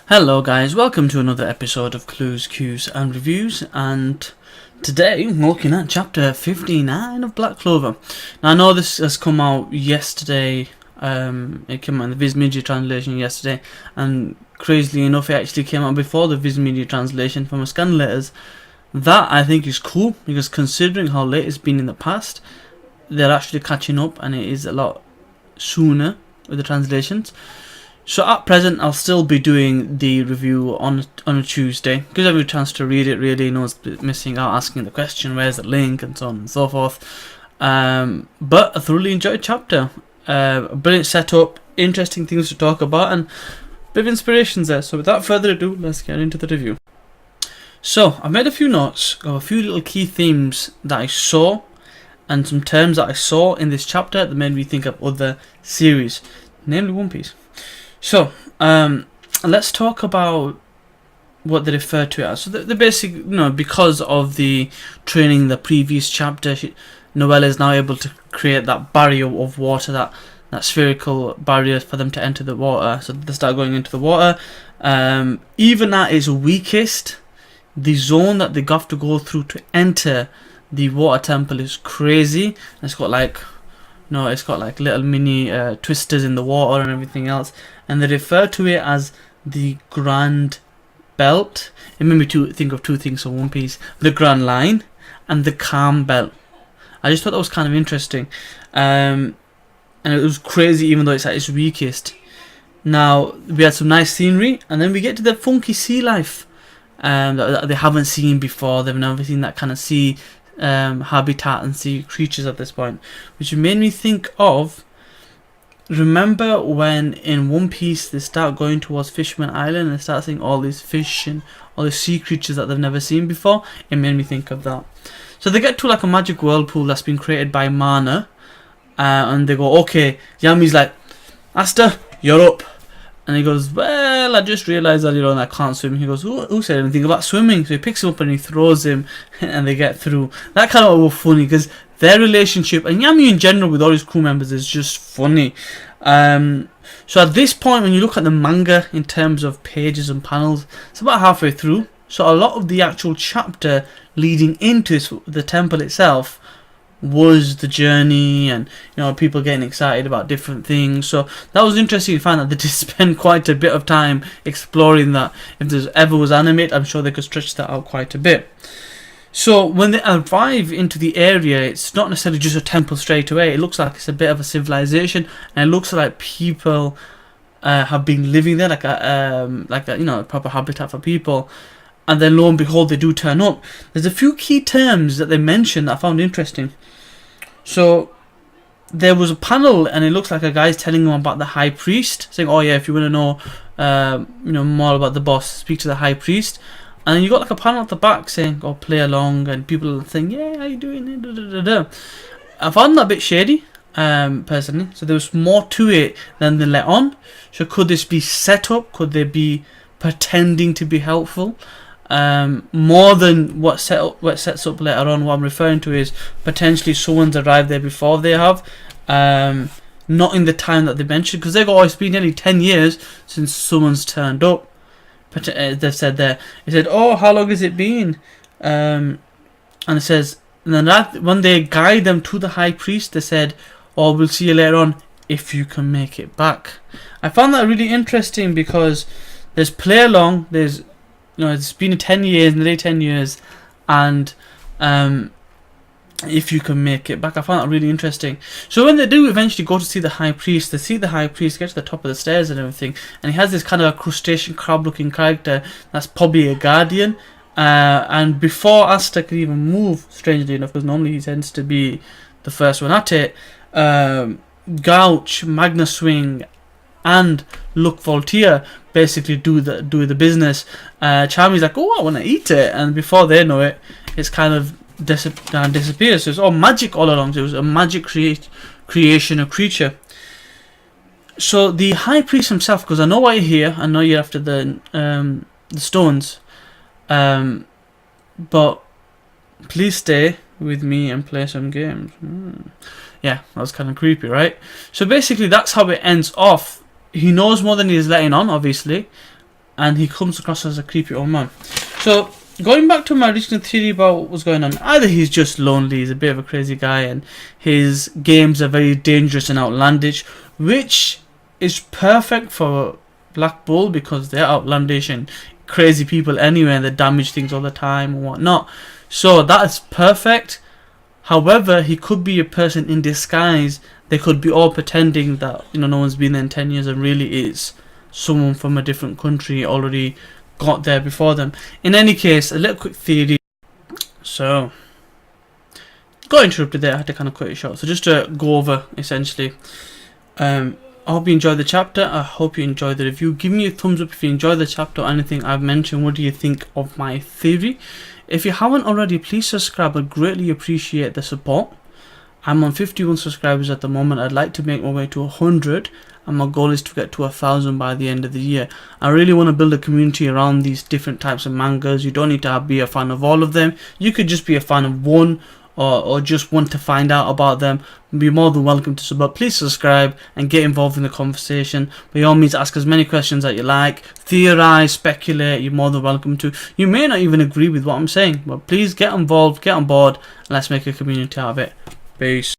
Hello guys, welcome to another episode of Clues, Cues and Reviews, and today we're looking at chapter 59 of Black Clover. Now I know this has come out yesterday, it came out in the Viz Media translation yesterday, and crazily enough it actually came out before the Viz Media translation from a scan letters. That I think is cool, because considering how late it's been in the past, they're actually catching up and it is a lot sooner with the translations. So at present, I'll still be doing the review on a Tuesday. Gives every chance to read it, really. No one's missing out, asking the question, where's the link, and so on and so forth. But a thoroughly enjoyed chapter. A brilliant setup, interesting things to talk about, and a bit of inspirations there. So without further ado, let's get into the review. So, I've made a few notes of a few little key themes that I saw, and some terms that I saw in this chapter that made me think of other series, namely One Piece. So, let's talk about what they refer to it as. So, the basic, because of the training in the previous chapter, Noelle is now able to create that barrier of water, that spherical barrier for them to enter the water. So, they start going into the water. Even at its weakest, the zone that they have to go through to enter the water temple is crazy. It's got like little mini twisters in the water and everything else, and they refer to it as the Grand Belt. It made me think of two things from One Piece: the Grand Line and the Calm Belt. I just thought that was kind of interesting, and it was crazy even though it's at its weakest. Now we had some nice scenery, and then we get to the funky sea life that they haven't seen before. They've never seen that kind of sea habitat and sea creatures at this point, which made me think of, remember when in One Piece they start going towards Fishman Island and they start seeing all these fish and all these sea creatures that they've never seen before? It made me think of that. So they get to like a magic whirlpool that's been created by Mana, and they go, okay, Yami's like, Asta, you're up. And he goes, well, I just realised that, I can't swim. He goes, who said anything about swimming? So he picks him up and he throws him, and they get through. That kind of was funny, because their relationship, and Yami in general with all his crew members, is just funny. So at this point, when you look at the manga in terms of pages and panels, it's about halfway through. So a lot of the actual chapter leading into the temple itself was the journey, and people getting excited about different things. So that was interesting to find that they did spend quite a bit of time exploring that. If there ever was animate, I'm sure they could stretch that out quite a bit. So when they arrive into the area, it's not necessarily just a temple straight away. It looks like it's a bit of a civilization, and it looks like people have been living there, like a proper habitat for people. And then lo and behold, they do turn up. There's a few key terms that they mentioned that I found interesting. So there was a panel, and it looks like a guy's telling them about the high priest, saying, "Oh yeah, if you want to know, more about the boss, speak to the high priest." And then you got like a panel at the back saying, "Oh, play along," and people are saying, "Yeah, how you doing?" Da, da, da, da. I found that a bit shady, personally. So there was more to it than they let on. So could this be set up? Could they be pretending to be helpful? More than what sets up later on. What I'm referring to is potentially someone's arrived there before they have, not in the time that they mentioned, because they've always been nearly 10 years since someone's turned up. But they've said there, it said, "Oh, how long has it been?" And it says, and then when they guide them to the high priest, they said, "Oh, we'll see you later on if you can make it back." I found that really interesting, because there's play along, there's it's been 10 years, nearly 10 years, and if you can make it back. I found that really interesting. So when they do eventually go to see the high priest, they see the high priest get to the top of the stairs and everything, and he has this kind of a crustacean crab looking character that's probably a guardian, and before Asta could even move, strangely enough, because normally he tends to be the first one at it, Gouch, Magna Swing, and Look Voltaire basically do the business. Charmy's like, "Oh, I want to eat it," and before they know it, it's kind of disappears. So it's all magic all along. So it was a magic creation of creature. So the high priest himself, because I know why you're here, I know you're after the stones, but please stay with me and play some games. Yeah, that was kind of creepy, right? So basically that's how it ends off. He knows more than he's letting on, obviously, and he comes across as a creepy old man. So going back to my original theory about what was going on, either he's just lonely, he's a bit of a crazy guy, and his games are very dangerous and outlandish, which is perfect for Black Bull because they're outlandish and crazy people anyway, and they damage things all the time and whatnot. So that is perfect. However, he could be a person in disguise. They could be all pretending that, you know, no one's been there in 10 years and really is someone from a different country already got there before them. In any case, a little quick theory. So, got interrupted there, I had to kind of cut it short. So just to go over, essentially, I hope you enjoyed the chapter. I hope you enjoyed the review. Give me a thumbs up if you enjoyed the chapter or anything I've mentioned. What do you think of my theory? If you haven't already, please subscribe. I greatly appreciate the support. I'm on 51 subscribers at the moment. I'd like to make my way to 100, and my goal is to get to 1,000 by the end of the year. I really want to build a community around these different types of mangas. You don't need to be a fan of all of them. You could just be a fan of one, or just want to find out about them. Be more than welcome to sub up. Please subscribe and get involved in the conversation. By all means, ask as many questions that you like. Theorize, speculate. You're more than welcome to. You may not even agree with what I'm saying, but please get involved, get on board, and let's make a community out of it. Peace.